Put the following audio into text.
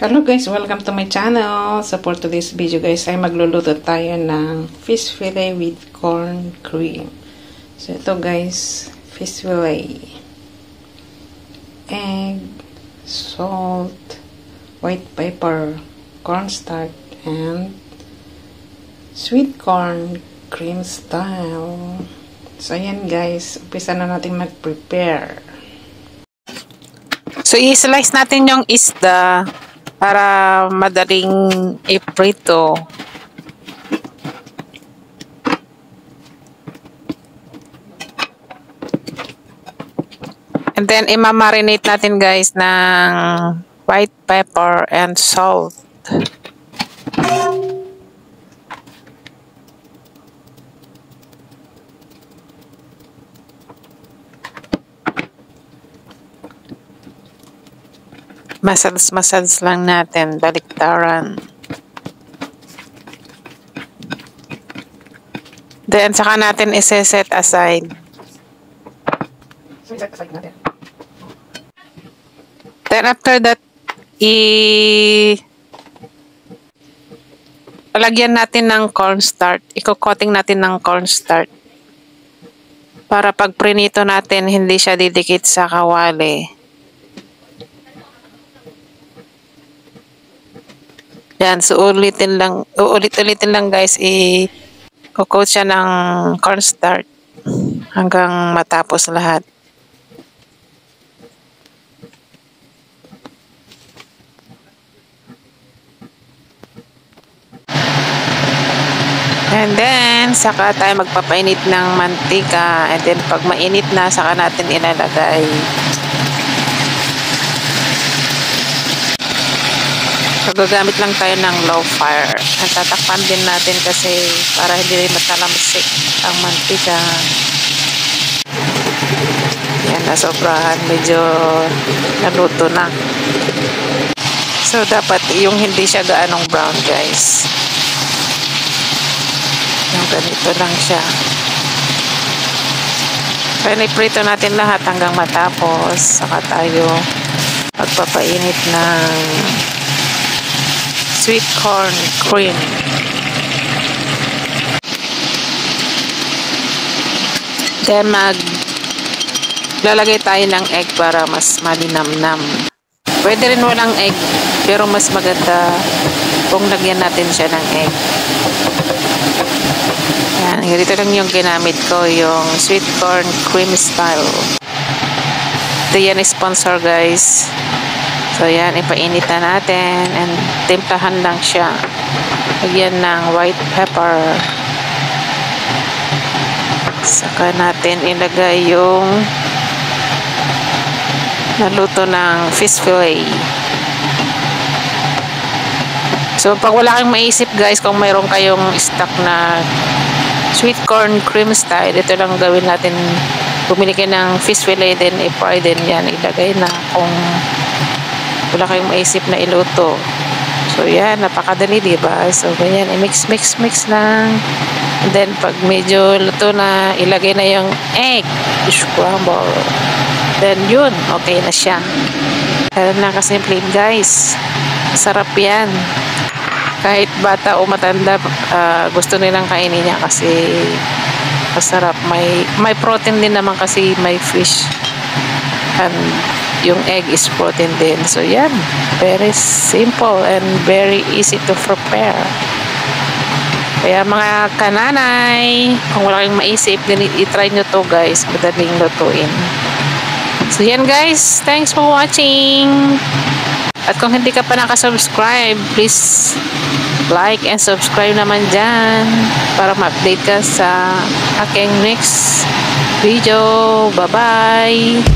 Hello guys, welcome to my channel. So for today's video guys, ay magluluto tayo ng fish fillet with corn cream. So ito guys, fish fillet, egg, salt, white pepper, cornstarch, and sweet corn cream style. So ayan guys, umpisa na natin mag-prepare. So i-slice natin yung isda para madaling iprito. And then imamarinate natin guys ng white pepper and salt. Massage lang natin, baliktaran. Then, saka natin ise-set aside. So, set aside natin. Then, after that, lagyan natin ng cornstarch. Iko-coating natin ng cornstarch. Para pag prinito natin, hindi siya didikit sa kawali. Yan, so ulit-ulitin lang guys, i-coat siya ng cornstarch hanggang matapos lahat. And then, saka tayo magpapainit ng mantika, and then pag mainit na, saka natin ilalagay. Gagamit lang tayo ng low fire. At tatakpan din natin kasi para hindi rin matalamsik ang mantika. Yan, nasobrahan. Medyo naluto na. So, dapat yung hindi siya gaanong brown, guys. Yung ganito lang siya. Kaya iprito natin lahat hanggang matapos. Saka tayo magpapainit ng sweet corn cream. Then lalagay tayo ng egg para mas malinamnam. Pwede rin walang egg, pero mas maganda kung lagyan natin siya ng egg. Yan, ganito lang yung ginamit ko, yung sweet corn cream style. Ito yan sponsor guys. So, yan, ipainit na natin and timplahan lang siya. Lagyan ng white pepper. Saka natin ilagay yung naluto ng fish fillet. So, pag wala kayong maisip guys, kung mayroon kayong stock na sweet corn cream style, ito lang gawin natin. Bumili kayo ng fish fillet, then i-fry din yan. Ilagay na kung wala kayong maisip na iluto. So, yan. Napakadali, diba? So, ganyan. I-mix lang. And then, pag medyo luto na, ilagay na yung egg. Scramble. Then, yun. Okay na siya. Ganun lang kasimple, guys. Sarap yan. Kahit bata o matanda, gusto nilang kainin niya kasi masarap. May protein din naman kasi may fish. And yung egg is protein din. So, yan. Very simple and very easy to prepare. Kaya mga kananay, kung wala kayong maisip, i-try nyo to guys. Madaling lutuin. So, yan guys. Thanks for watching. At kung hindi ka pa nakasubscribe, please like and subscribe naman dyan para ma-update ka sa aking next video. Bye-bye!